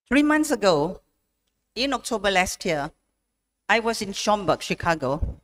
3 months ago, in October last year, I was in Schaumburg, Chicago.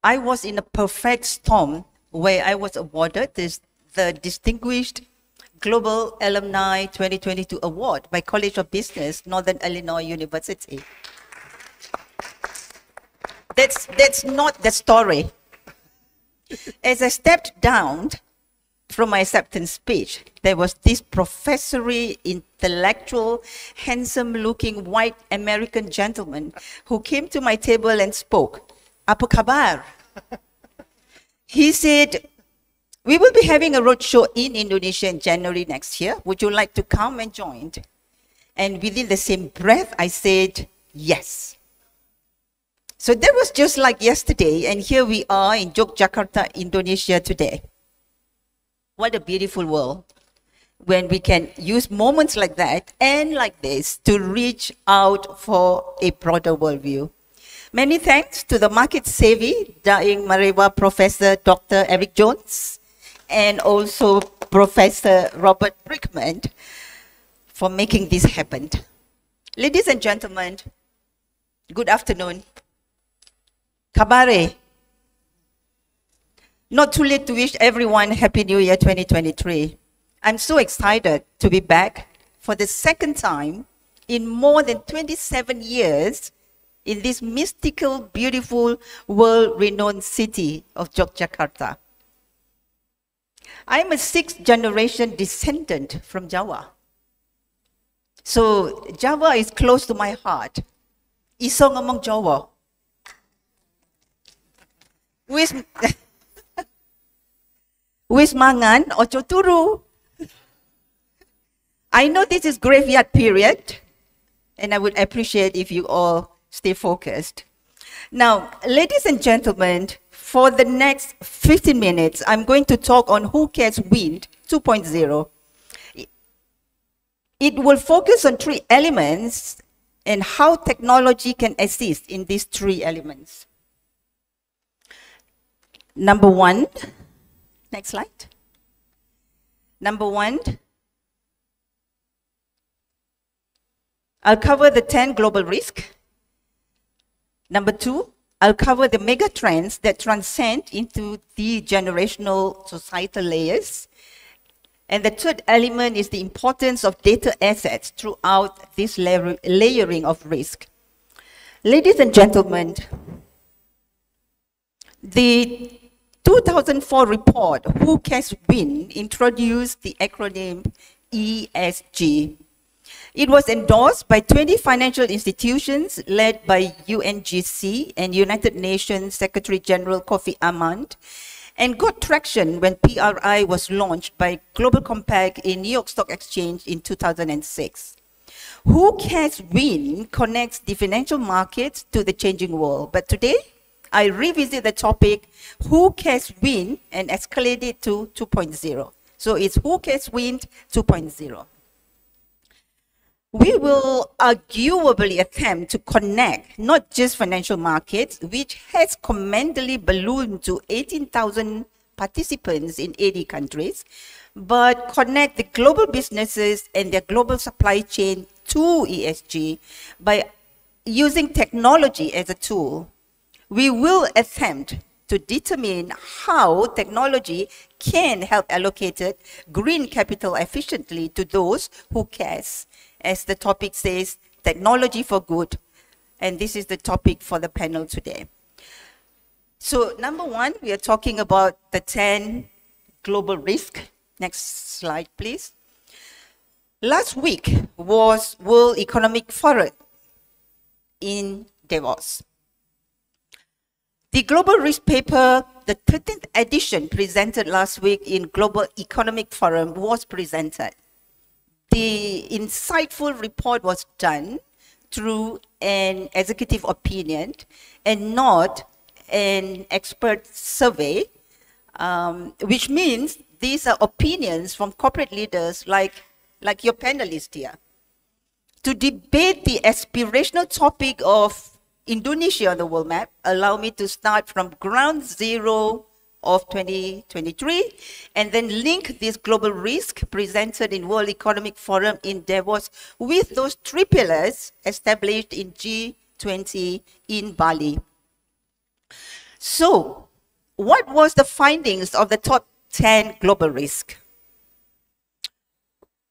I was in a perfect storm where I was awarded the Distinguished Global Alumni 2022 Award by College of Business, Northern Illinois University. That's not the story. As I stepped down from my acceptance speech, there was this professory, intellectual, handsome-looking white American gentleman who came to my table and spoke. Apa kabar? He said, we will be having a roadshow in Indonesia in January next year. Would you like to come and join? And within the same breath, I said, yes. So that was just like yesterday, and here we are in Yogyakarta, Indonesia today. What a beautiful world when we can use moments like that and like this to reach out for a broader worldview. Many thanks to the market-savvy Daing Marewa Professor Dr. Eric Jones and also Professor Robert Brickman for making this happen. Ladies and gentlemen, good afternoon. Kabare. Not too late to wish everyone Happy New Year 2023. I'm so excited to be back for the second time in more than 27 years in this mystical, beautiful, world-renowned city of Yogyakarta. I'm a sixth-generation descendant from Java. So Java is close to my heart. Iso ngomong Jawa. Wis mangan ojo turu. I know this is graveyard period, and I would appreciate if you all stay focused. Now, ladies and gentlemen, for the next 15 minutes, I'm going to talk on Who Cares Wind 2.0. It will focus on three elements and how technology can assist in these three elements. Number one, next slide. Number one, I'll cover the 10 global risks. Number two, I'll cover the mega trends that transcend into the generational societal layers. And the third element is the importance of data assets throughout this layering of risk. Ladies and gentlemen, the 2004 report, Who Cares Win, introduced the acronym ESG. It was endorsed by 20 financial institutions led by UNGC and United Nations Secretary General Kofi Annan, and got traction when PRI was launched by Global Compact in New York Stock Exchange in 2006. Who Cares Win connects the financial markets to the changing world. But today, I revisit the topic, Who Cares Win, and escalate it to 2.0. So it's Who Cares Win 2.0. We will arguably attempt to connect not just financial markets, which has commendably ballooned to 18,000 participants in 80 countries, but connect the global businesses and their global supply chain to ESG by using technology as a tool. We will attempt to determine how technology can help allocate green capital efficiently to those who cares. As the topic says, technology for good. And this is the topic for the panel today. So number one, we are talking about the 10 global risks. Next slide, please. Last week was World Economic Forum in Davos. The Global Risk Paper, the 13th edition presented last week in Global Economic Forum was presented. The insightful report was done through an executive opinion and not an expert survey, which means these are opinions from corporate leaders like your panelists here. To debate the aspirational topic of Indonesia on the world map, allow me to start from ground zero of 2023, and then link this global risk presented in World Economic Forum in Davos with those three pillars established in G20 in Bali. So, what was the findings of the top 10 global risk?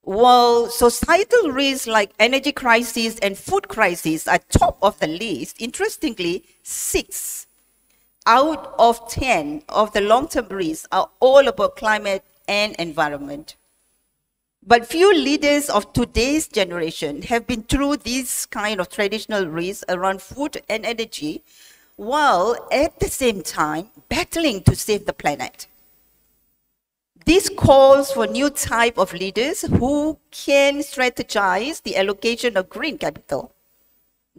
While societal risks like energy crisis and food crisis are top of the list, interestingly, 6 out of 10 of the long-term risks are all about climate and environment. But few leaders of today's generation have been through these kind of traditional risks around food and energy, while at the same time battling to save the planet. This calls for new type of leaders who can strategize the allocation of green capital.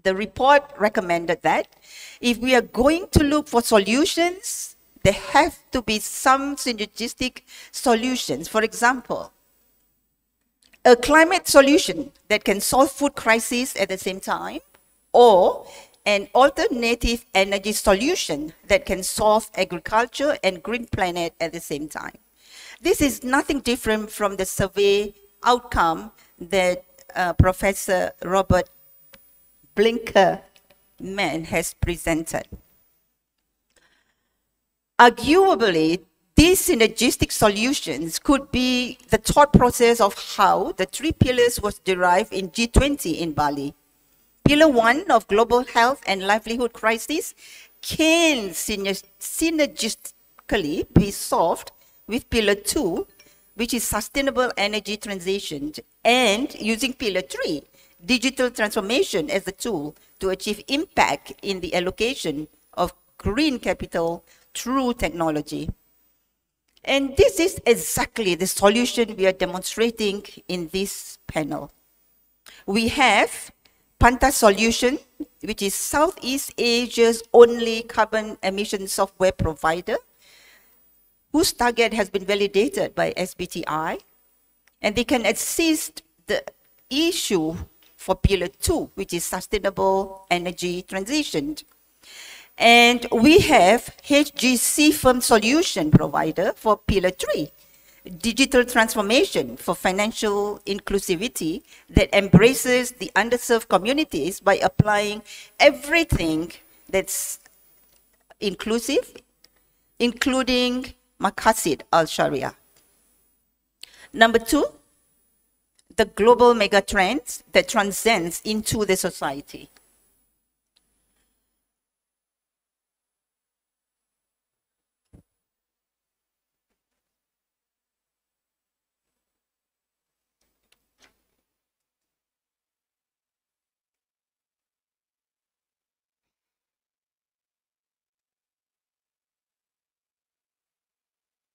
The report recommended that if we are going to look for solutions, there have to be some synergistic solutions. For example, a climate solution that can solve food crisis at the same time, or an alternative energy solution that can solve agriculture and green planet at the same time. This is nothing different from the survey outcome that Professor Robert Blinkerman has presented. Arguably, these synergistic solutions could be the thought process of how the three pillars was derived in G20 in Bali. Pillar 1 of global health and livelihood crisis can synergistically be solved with Pillar 2, which is sustainable energy transition, and using Pillar 3, digital transformation as the tool to achieve impact in the allocation of green capital through technology. And this is exactly the solution we are demonstrating in this panel. We have Panta Solution, which is Southeast Asia's only carbon emission software provider, whose target has been validated by SBTi, and they can assist the issue for Pillar 2, which is sustainable energy transition. And we have HGC Firm Solution provider for Pillar 3, digital transformation for financial inclusivity that embraces the underserved communities by applying everything that's inclusive, including Maqasid al-Sharia. Number 2, the global megatrends that transcends into the society.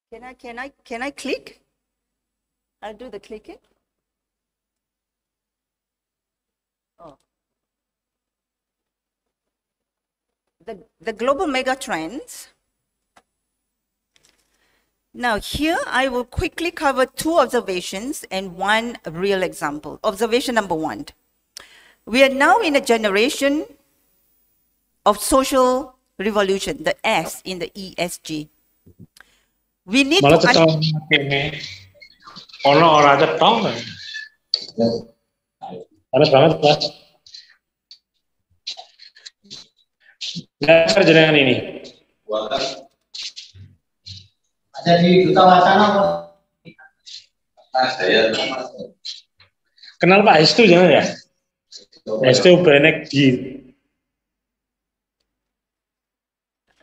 Can I click? I'll do the clicking. Oh. The global megatrends. Now here I will quickly cover 2 observations and 1 real example. Observation number 1. We are now in a generation of social revolution, the S in the ESG. We need to panas banget, Mas. Dasar jenengan ini. Ada di Duta Wacana. Saya kenal Pak Hestu jangan ya? Hestu Benek di.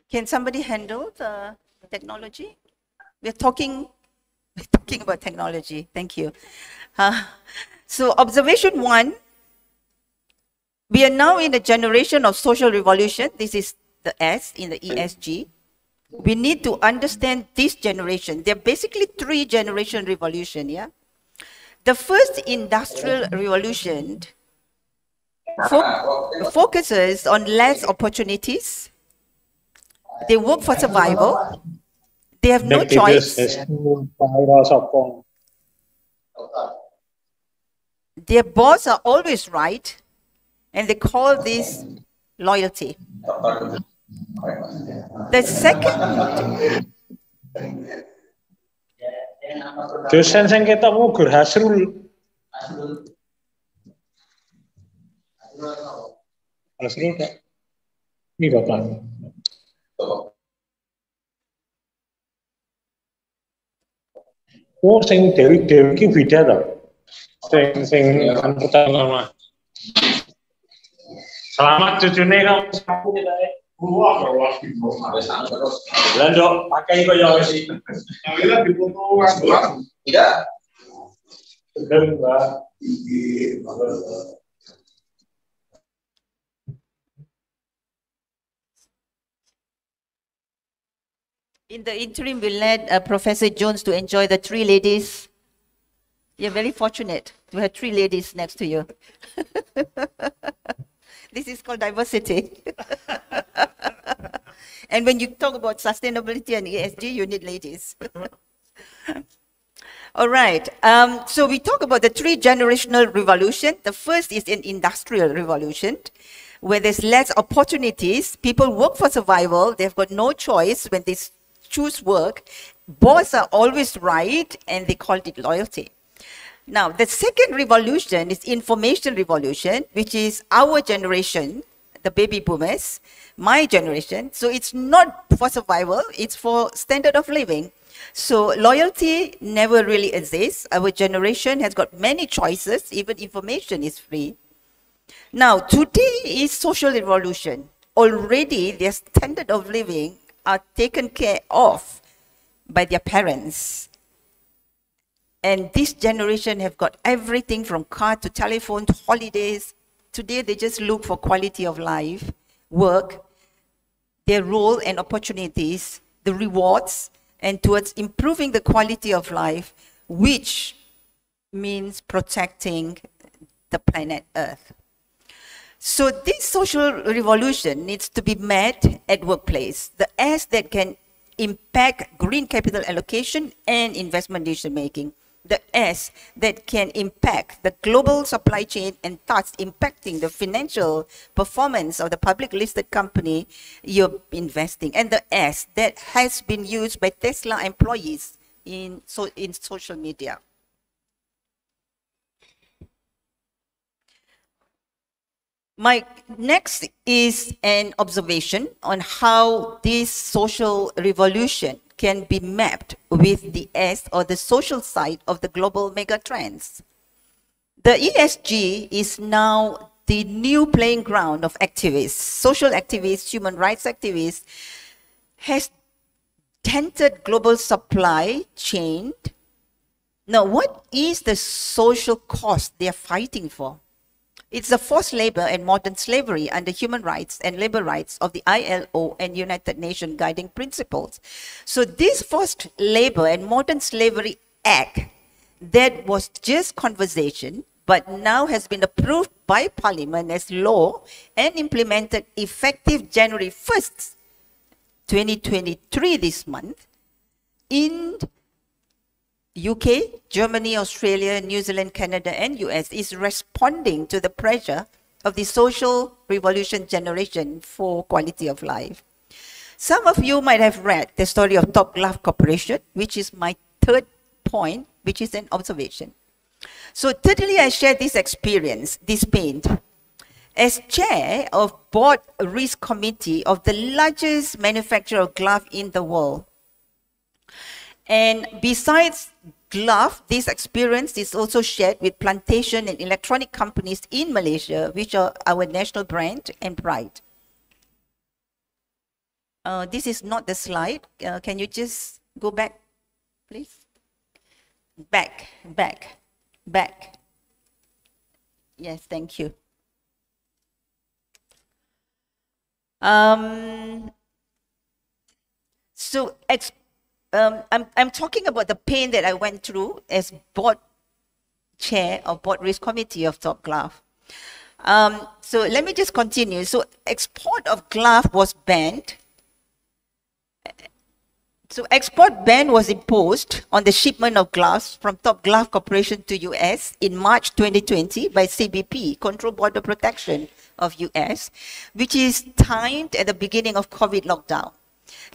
Can somebody handle the technology? We're talking about technology. Thank you. So observation 1, we are now in a generation of social revolution. This is the S in the ESG. We need to understand this generation. There are basically 3 generation revolution, yeah? The first industrial revolution focuses on less opportunities. They work for survival. They have no choice. Their boss are always right, and they call this loyalty. The second Dosen sing ketok mau gur Hasrul. Hasrul kak. Ini bapak. Oh, sing Dewi ki Widya to. Sing angkutan lama. Selamat cucune kok. Wah, Lando, pakai kok ya wis. Yang dipoto enggak. Enggak. In the interim, we led Professor Jones to enjoy the three ladies. You're very fortunate to have three ladies next to you. This is called diversity. And when you talk about sustainability and ESG, you need ladies. All right. So we talk about the three generational revolution. The first is an industrial revolution, where there's less opportunities. People work for survival. They've got no choice when they choose work. Boss are always right, and they call it loyalty. Now, the second revolution is information revolution, which is our generation, the baby boomers, my generation. So it's not for survival, it's for standard of living. So loyalty never really exists. Our generation has got many choices, even information is free. Now, today is social revolution. Already their standard of living are taken care of by their parents. And this generation have got everything from car to telephone to holidays. Today, they just look for quality of life, work, their role and opportunities, the rewards, and towards improving the quality of life, which means protecting the planet Earth. So this social revolution needs to be met at workplace. The S that can impact green capital allocation and investment decision making. The S that can impact the global supply chain and thus impacting the financial performance of the public listed company you're investing. And the S that has been used by Tesla employees in social media. My next is an observation on how this social revolution can be mapped with the S or the social side of the global mega trends. The ESG is now the new playing ground of activists, social activists, human rights activists, has dented global supply chain. Now, what is the social cost they are fighting for? It's the forced labor and modern slavery under human rights and labor rights of the ILO and United Nations guiding principles. So this Forced Labor and Modern Slavery Act, that was just conversation, but now has been approved by Parliament as law and implemented effective January 1st, 2023 this month, in UK, Germany, Australia, New Zealand, Canada, and US is responding to the pressure of the social revolution generation for quality of life. Some of you might have read the story of Top Glove Corporation, which is my third point, which is an observation. So thirdly, I share this experience, this pain. As chair of board risk committee of the largest manufacturer of glove in the world, and besides glove, this experience is also shared with plantation and electronic companies in Malaysia, which are our national brand and pride. This is not the slide. Can you just go back, please? Back. Yes, thank you. I'm talking about the pain that I went through as board chair of board risk committee of Top Glove. So let me just continue. So export of glove was banned. So export ban was imposed on the shipment of gloves from Top Glove Corporation to US in March 2020 by CBP, Control Border Protection of US, which is timed at the beginning of COVID lockdown.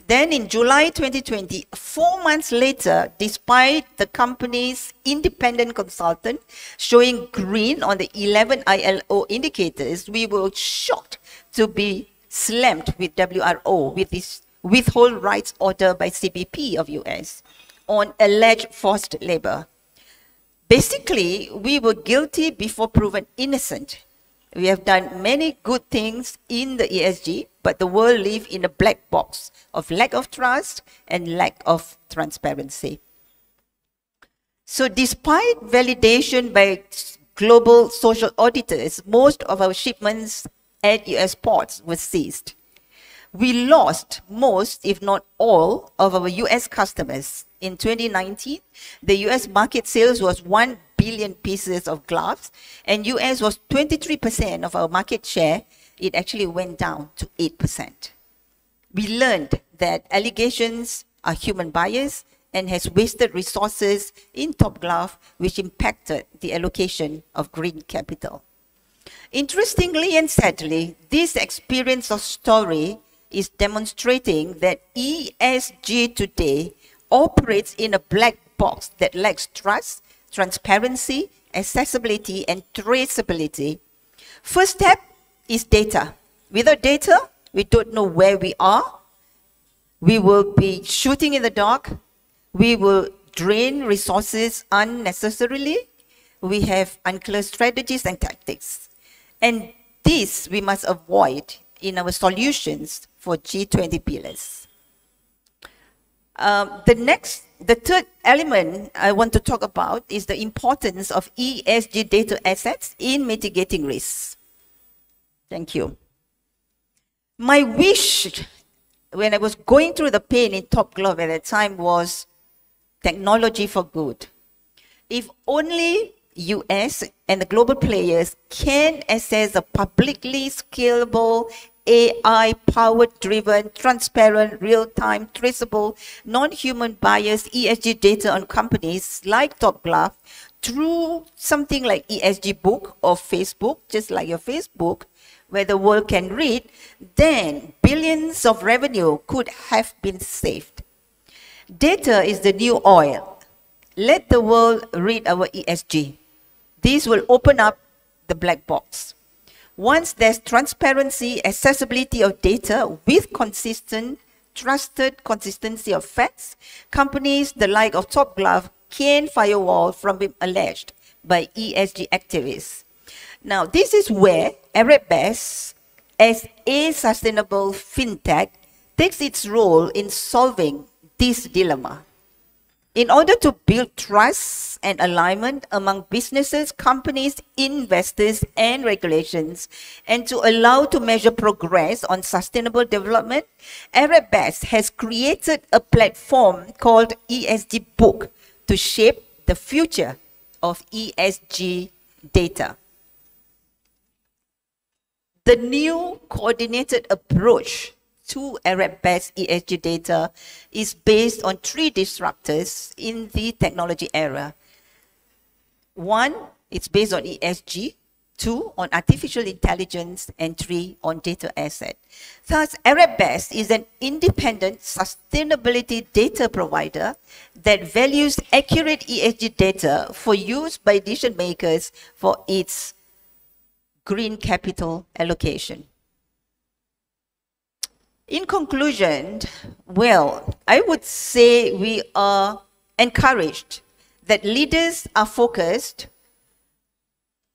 Then in July 2020, 4 months later, despite the company's independent consultant showing green on the 11 ILO indicators, we were shocked to be slammed with WRO, with this withhold rights order by CBP of US on alleged forced labor. Basically, we were guilty before proven innocent. We have done many good things in the ESG, but the world lives in a black box of lack of trust and lack of transparency. So despite validation by global social auditors, most of our shipments at US ports were seized. We lost most, if not all, of our US customers. In 2019, the US market sales was 1 billion pieces of gloves, and US was 23% of our market share. It actually went down to 8%. We learned that allegations are human bias and has wasted resources in Top Glove, which impacted the allocation of green capital. Interestingly and sadly, this experience of story is demonstrating that ESG today operates in a black box that lacks trust, transparency, accessibility, and traceability. First step is data. Without data, we don't know where we are. We will be shooting in the dark. We will drain resources unnecessarily. We have unclear strategies and tactics. And this we must avoid in our solutions for G20 pillars. The third element I want to talk about is the importance of ESG data assets in mitigating risks. Thank you. My wish when I was going through the pain in Top Glove at that time was technology for good. If only US and the global players can access a publicly scalable, AI-powered driven, transparent, real-time, traceable, non-human biased ESG data on companies like Top Glove through something like ESG book or Facebook, just like your Facebook, where the world can read, then billions of revenue could have been saved. Data is the new oil. Let the world read our ESG. This will open up the black box. Once there's transparency, accessibility of data with consistent, trusted consistency of facts, companies the like of Top Glove can firewall from being alleged by ESG activists. Now, this is where Arabesque, as a sustainable fintech, takes its role in solving this dilemma. In order to build trust and alignment among businesses, companies, investors, and regulations, and to allow to measure progress on sustainable development, Arabesque has created a platform called ESG Book to shape the future of ESG data. The new coordinated approach to Arabesque ESG data is based on 3 disruptors in the technology era. 1, it's based on ESG. 2, on artificial intelligence. And 3, on data asset. Thus, Arabesque is an independent sustainability data provider that values accurate ESG data for use by decision makers for its green capital allocation. In conclusion, well, I would say we are encouraged that leaders are focused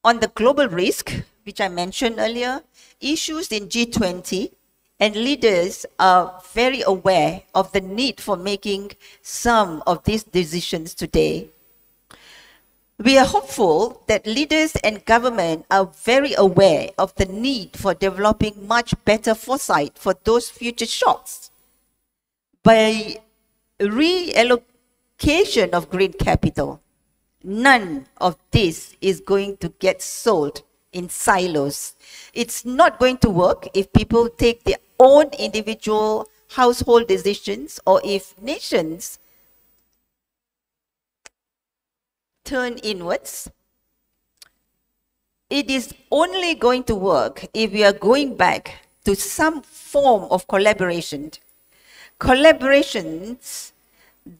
on the global risk, which I mentioned earlier, issues in G20, and leaders are very aware of the need for making some of these decisions today. We are hopeful that leaders and government are very aware of the need for developing much better foresight for those future shocks. By reallocation of green capital, none of this is going to get sold in silos. It's not going to work if people take their own individual household decisions or if nations turn inwards. It is only going to work if we are going back to some form of collaboration collaborations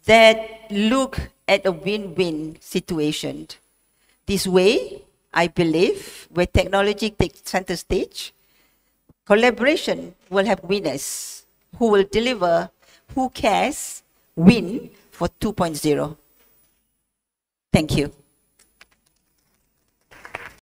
that look at a win-win situation. This way, I believe, where technology takes center stage, collaboration will have winners who will deliver, who cares, win for 2.0. Thank you.